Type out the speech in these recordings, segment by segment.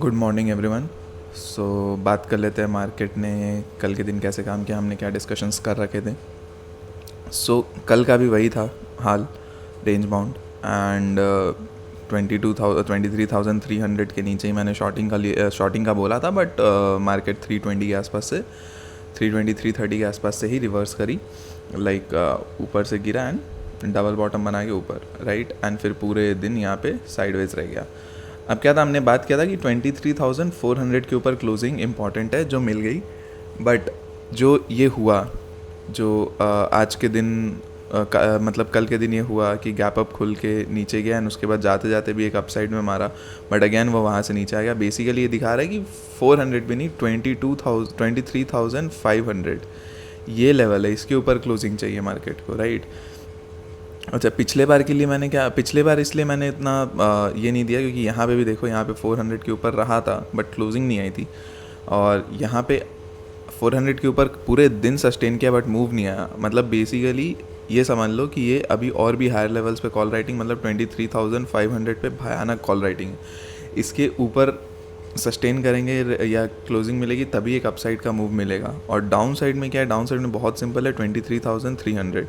Good morning everyone. बात कर लेते हैं मार्केट ने कल के दिन कैसे काम किया, हमने क्या डिस्कशंस कर रखे थे। कल का भी वही था हाल, रेंज बाउंड एंड 23,300 के नीचे ही मैंने शॉर्टिंग का बोला था, बट मार्केट 320 के आसपास से 320-330 के आसपास से ही रिवर्स करी, लाइक ऊपर से गिरा एंड डबल बॉटम बना के ऊपर, राइट, एंड फिर पूरे दिन यहाँ पे साइडवेज रह गया। अब क्या था, हमने बात किया था कि 23,400 के ऊपर क्लोजिंग इंपॉर्टेंट है, जो मिल गई। बट जो ये हुआ, जो आज के दिन मतलब कल के दिन ये हुआ कि गैप अप खुल के नीचे गया एंड उसके बाद जाते जाते भी एक अपसाइड में मारा, बट अगेन वो वहाँ से नीचे आ गया। बेसिकली ये दिखा रहा है कि 400 भी नहीं, 23,500 ये लेवल है, इसके ऊपर क्लोजिंग चाहिए मार्केट को, राइट। अच्छा, पिछले बार के लिए मैंने क्या, पिछले बार इसलिए मैंने इतना ये नहीं दिया क्योंकि यहाँ पे भी देखो, यहाँ पे 400 के ऊपर रहा था बट क्लोजिंग नहीं आई थी, और यहाँ पे 400 के ऊपर पूरे दिन सस्टेन किया बट मूव नहीं आया। मतलब बेसिकली ये समझ लो कि ये अभी और भी हायर लेवल्स पे कॉल राइटिंग, मतलब 23,500 पे भयानक कॉल राइटिंग है। इसके ऊपर सस्टेन करेंगे या क्लोजिंग मिलेगी तभी एक अपसाइड का मूव मिलेगा। और डाउन साइड में क्या है, डाउन साइड में बहुत सिंपल है, 23,300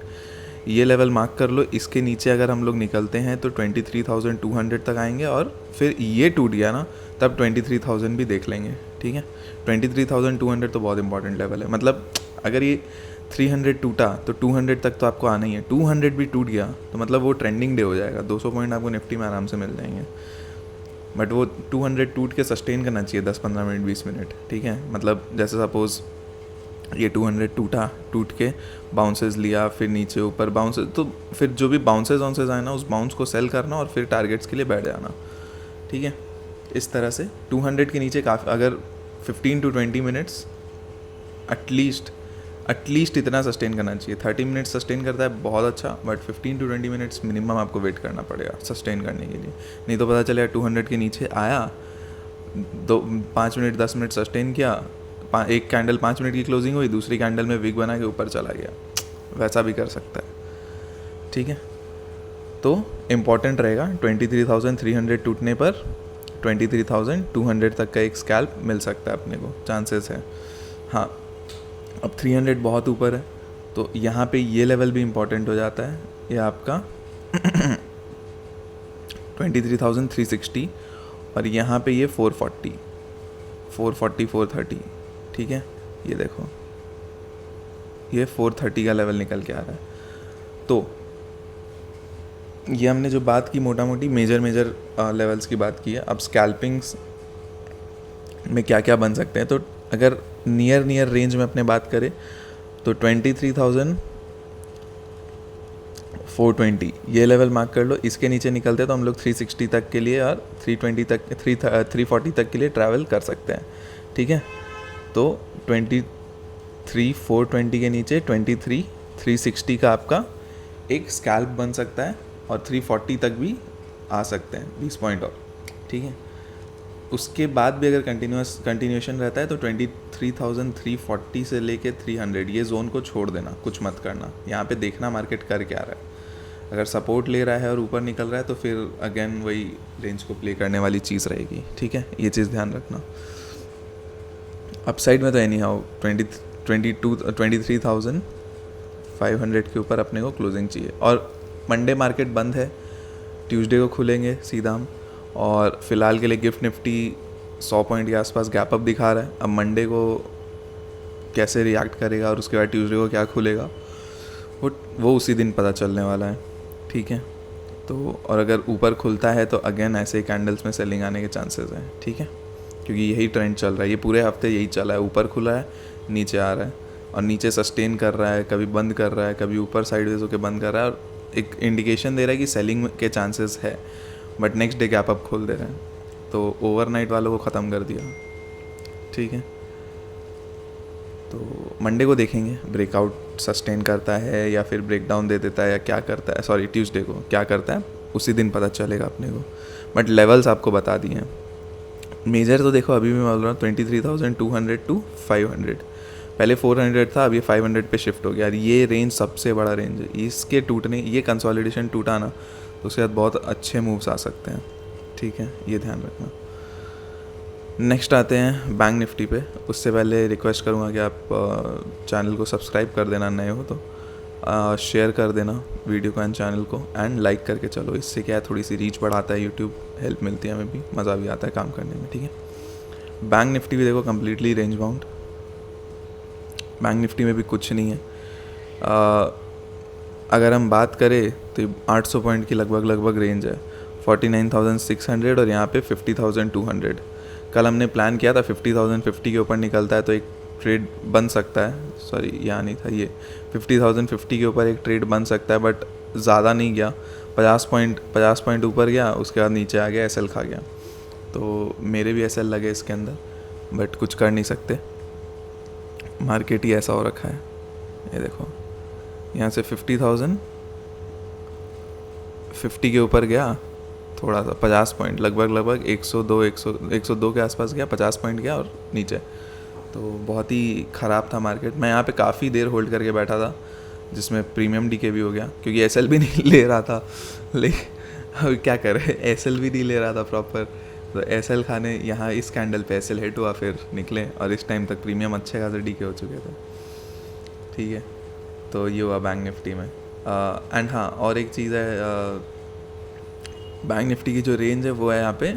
ये लेवल मार्क कर लो। इसके नीचे अगर हम लोग निकलते हैं तो 23,200 तक आएंगे, और फिर ये टूट गया ना तब 23,000 भी देख लेंगे, ठीक है। 23,200 तो बहुत इंपॉर्टेंट लेवल है। मतलब अगर ये 300 टूटा तो 200 तक तो आपको आना ही है। 200 भी टूट गया तो मतलब वो ट्रेंडिंग डे हो जाएगा, 200 पॉइंट आपको निफ्टी में आराम से मिल जाएंगे। बट वो 200 टूट के सस्टेन करना चाहिए 10-15 मिनट 20 मिनट, ठीक है। मतलब जैसे सपोज़ ये 200 टूट के बाउंसेस लिया, फिर नीचे ऊपर बाउंसेस, तो फिर जो भी बाउंसेस आए ना, उस बाउंस को सेल करना और फिर टारगेट्स के लिए बैठ जाना, ठीक है। इस तरह से 200 के नीचे काफ़ी, अगर 15 to 20 मिनट्स एटलीस्ट इतना सस्टेन करना चाहिए। 30 मिनट्स सस्टेन करता है बहुत अच्छा, बट 15 to 20 मिनट्स मिनिमम आपको वेट करना पड़ेगा सस्टेन करने के लिए। नहीं तो पता चलेगा 200 के नीचे आया, 5 मिनट 10 मिनट सस्टेन किया, एक कैंडल 5 मिनट की क्लोजिंग हुई, दूसरी कैंडल में विग बना के ऊपर चला गया, वैसा भी कर सकता है, ठीक है। तो इम्पॉर्टेंट रहेगा 23,300 टूटने पर 23,200 तक का एक स्कैल्प मिल सकता है अपने को, चांसेस है। हाँ, अब 300 बहुत ऊपर है तो यहाँ पे ये लेवल भी इम्पॉर्टेंट हो जाता है, ये आपका 23,360, और यहाँ पे ये 440, 430, ठीक है। ये देखो, ये 430 का लेवल निकल के आ रहा है। तो ये हमने जो बात की मोटा मोटी मेजर लेवल्स की बात की है। अब स्कैल्पिंग्स में क्या क्या बन सकते हैं, तो अगर नियर रेंज में अपने बात करें तो 23,420 ये लेवल मार्क कर लो। इसके नीचे निकलते तो हम लोग 360 तक के लिए और 320 तक 340 तक के लिए ट्रैवल कर सकते हैं, ठीक है। तो 23,420 के नीचे 23,360 का आपका एक स्कैल्प बन सकता है, और 340 तक भी आ सकते हैं 20 पॉइंट और, ठीक है। उसके बाद भी अगर कंटिन्यूएशन रहता है तो 23,340 से लेके 300 ये जोन को छोड़ देना, कुछ मत करना। यहाँ पे देखना मार्केट कर क्या रहा है। अगर सपोर्ट ले रहा है और ऊपर निकल रहा है तो फिर अगेन वही रेंज को प्ले करने वाली चीज़ रहेगी, ठीक है। ये चीज़ ध्यान रखना। अपसाइड में तो एनी हाउ 23,500 के ऊपर अपने को क्लोजिंग चाहिए। और मंडे मार्केट बंद है, ट्यूसडे को खुलेंगे सीधा हम, और फ़िलहाल के लिए गिफ्ट निफ्टी 100 पॉइंट के आसपास गैप अप दिखा रहा है। अब मंडे को कैसे रिएक्ट करेगा और उसके बाद ट्यूसडे को क्या खुलेगा वो उसी दिन पता चलने वाला है, ठीक है। तो और अगर ऊपर खुलता है तो अगेन ऐसे ही कैंडल्स में सेलिंग आने के चांसेस हैं, ठीक है, क्योंकि यही ट्रेंड चल रहा है। ये पूरे हफ्ते यही चला है, ऊपर खुला है, नीचे आ रहा है, और नीचे सस्टेन कर रहा है, कभी बंद कर रहा है, कभी ऊपर साइडवेज होकर बंद कर रहा है, और एक इंडिकेशन दे रहा है कि सेलिंग के चांसेस है, but next day gap up खोल दे रहे हैं। तो ओवरनाइट वालों को ख़त्म कर दिया, ठीक है। तो मंडे को देखेंगे ब्रेकआउट सस्टेन करता है या फिर ब्रेकडाउन दे देता है या क्या करता है, सॉरी ट्यूसडे को क्या करता है उसी दिन पता चलेगा अपने को। बट लेवल्स आपको बता दिए हैं। मेजर तो देखो अभी भी मैं बोल रहा हूँ 23,200 to 500, पहले 400 था, अब ये 500 पे शिफ्ट हो गया। ये रेंज सबसे बड़ा रेंज है। इसके टूटने, ये कंसोलिडेशन टूटा ना तो उसके बाद बहुत अच्छे मूव्स आ सकते हैं, ठीक है, ये ध्यान रखना। नेक्स्ट आते हैं बैंक निफ्टी पे। उससे पहले रिक्वेस्ट करूँगा कि आप चैनल को सब्सक्राइब कर देना, नए हो तो शेयर कर देना वीडियो को एंड चैनल को, एंड लाइक करके चलो। इससे क्या है, थोड़ी सी रीच बढ़ाता है यूट्यूब, हेल्प मिलती है हमें भी, मज़ा भी आता है काम करने में, ठीक है। बैंक निफ्टी भी देखो completely range bound. Bank Nifty में भी कुछ नहीं है। अगर हम बात करें तो 800 पॉइंट की लगभग रेंज है, 49,600 और यहाँ पे 50,200। कल हमने प्लान किया था 50,050 के ऊपर निकलता है तो एक ट्रेड बन सकता है, सॉरी यहाँ नहीं था, ये 50,050 के ऊपर एक ट्रेड बन सकता है, बट ज़्यादा नहीं गया। 50 पॉइंट ऊपर गया, उसके बाद नीचे आ गया, एसएल खा गया। तो मेरे भी एसएल लगे इसके अंदर, बट कुछ कर नहीं सकते, मार्केट ही ऐसा हो रखा है। ये देखो यहाँ से 50,050 के ऊपर गया, थोड़ा सा 50 पॉइंट लगभग 102 के आसपास गया, 50 पॉइंट गया और नीचे। तो बहुत ही ख़राब था मार्केट। मैं यहाँ पे काफ़ी देर होल्ड करके बैठा था, जिसमें प्रीमियम डीके भी हो गया, क्योंकि एसएल भी नहीं ले रहा था। लेकिन अब क्या करें, एसएल भी नहीं ले रहा था प्रॉपर, तो एसएल खाने यहाँ इस कैंडल पे एसएल हिट हुआ, फिर निकले और इस टाइम तक प्रीमियम अच्छे खासे डीके हो चुके थे, ठीक है। तो ये हुआ बैंक निफ्टी में। एंड हाँ, और एक चीज़ है, बैंक निफ्टी की जो रेंज है वो है यहाँ पे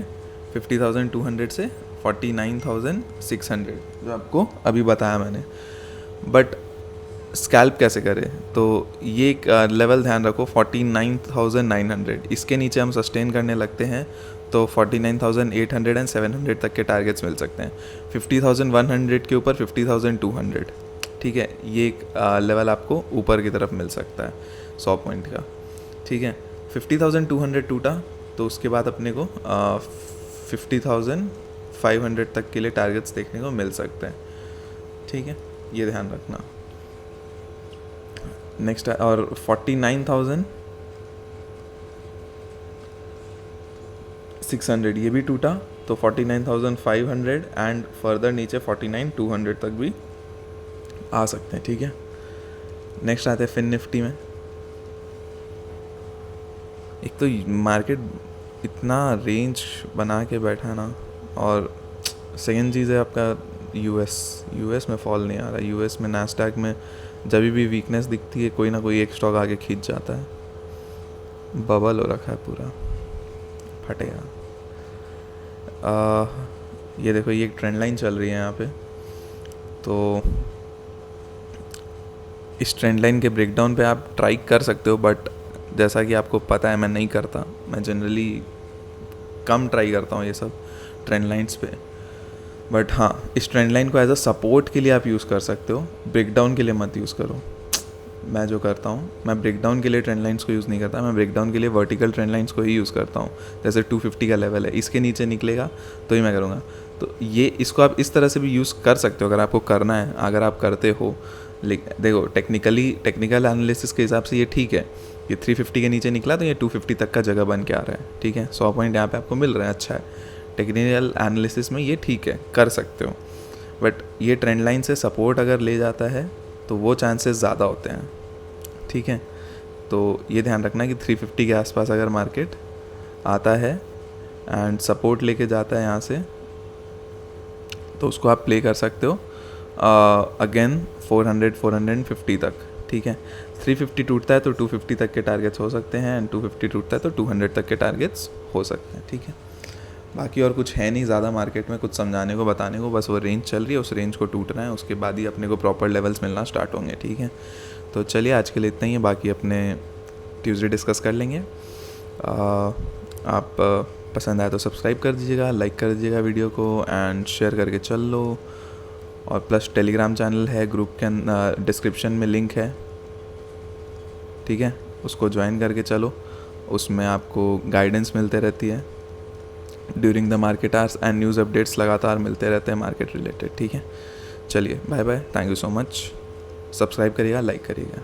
50,200 से 49,600, जो आपको अभी बताया मैंने। बट स्कैल्प कैसे करें, तो ये एक लेवल ध्यान रखो 49,900, इसके नीचे हम सस्टेन करने लगते हैं तो 49,800 एंड 700 तक के टारगेट्स मिल सकते हैं। 50,100 के ऊपर 50,200, ठीक है। ये एक लेवल आपको ऊपर की तरफ मिल सकता है 100 पॉइंट का, ठीक है। 50,200 टूटा तो उसके बाद अपने को 50,500 तक के लिए टारगेट्स देखने को मिल सकते हैं, ठीक है, ये ध्यान रखना। नेक्स्ट और 49,600 ये भी टूटा तो 49,500 एंड फर्दर नीचे 49,200 तक भी आ सकते हैं, ठीक है। नेक्स्ट आते हैं फिन निफ्टी में। एक तो मार्केट इतना रेंज बना के बैठा ना, और सेकेंड चीज़ है आपका यूएस में फॉल नहीं आ रहा। यूएस में नैस्डैक में जब भी वीकनेस दिखती है कोई ना कोई एक स्टॉक आगे खींच जाता है, बबल हो रखा है पूरा, फटेगा। ये देखो ये एक ट्रेंड लाइन चल रही है यहाँ पे, तो इस ट्रेंड लाइन के ब्रेकडाउन पे आप ट्राई कर सकते हो, बट जैसा कि आपको पता है मैं नहीं करता, मैं जनरली कम ट्राई करता हूँ ये सब ट्रेंड लाइन्स पे। बट हाँ, इस ट्रेंड लाइन को एज अ सपोर्ट के लिए आप यूज़ कर सकते हो, ब्रेकडाउन के लिए मत यूज़ करो। मैं जो करता हूँ, मैं ब्रेकडाउन के लिए ट्रेंड लाइन्स को यूज़ नहीं करता, मैं ब्रेकडाउन के लिए वर्टिकल ट्रेंड लाइन्स को ही यूज़ करता हूँ। जैसे 250 का लेवल है, इसके नीचे निकलेगा तो ही मैं करूँगा। तो ये इसको आप इस तरह से भी यूज़ कर सकते हो अगर आपको करना है, अगर आप करते हो। लेकिन देखो टेक्निकल एनालिसिस के हिसाब से ये ठीक है, ये 350 के नीचे निकला तो ये 250 तक का जगह बन के आ रहा है, ठीक है। 100 पॉइंट यहाँ पे आपको मिल रहा है, अच्छा है। टेक्निकल एनालिसिस में ये ठीक है, कर सकते हो। बट ये ट्रेंड लाइन से सपोर्ट अगर ले जाता है तो वो चांसेस ज़्यादा होते हैं, ठीक है। तो ये ध्यान रखना कि 350 के आसपास अगर मार्केट आता है एंड सपोर्ट लेके जाता है यहाँ से, तो उसको आप प्ले कर सकते हो अगेन 450 तक, ठीक है। 350 टूटता है तो 250 तक के टारगेट्स हो सकते हैं, एंड 250 टूटता है तो 200 तक के टारगेट्स हो सकते हैं, ठीक है। बाकी और कुछ है नहीं ज़्यादा मार्केट में कुछ समझाने को बताने को, बस वो रेंज चल रही है, उस रेंज को टूटना है, उसके बाद ही अपने को प्रॉपर लेवल्स मिलना स्टार्ट होंगे, ठीक है। तो चलिए आज के लिए इतना ही है, बाकी अपने ट्यूसडे डिस्कस कर लेंगे। आप पसंद आए तो सब्सक्राइब कर दीजिएगा, लाइक कर दीजिएगा वीडियो को, एंड शेयर करके चल लो। और प्लस टेलीग्राम चैनल है, ग्रुप के डिस्क्रिप्शन में लिंक है, ठीक है, उसको ज्वाइन करके चलो। उसमें आपको गाइडेंस मिलते रहती है during the market hours, and news updates लगातार मिलते रहते हैं मार्केट रिलेटेड, ठीक है। चलिए bye bye, thank you so much. Subscribe करिएगा, लाइक करिएगा।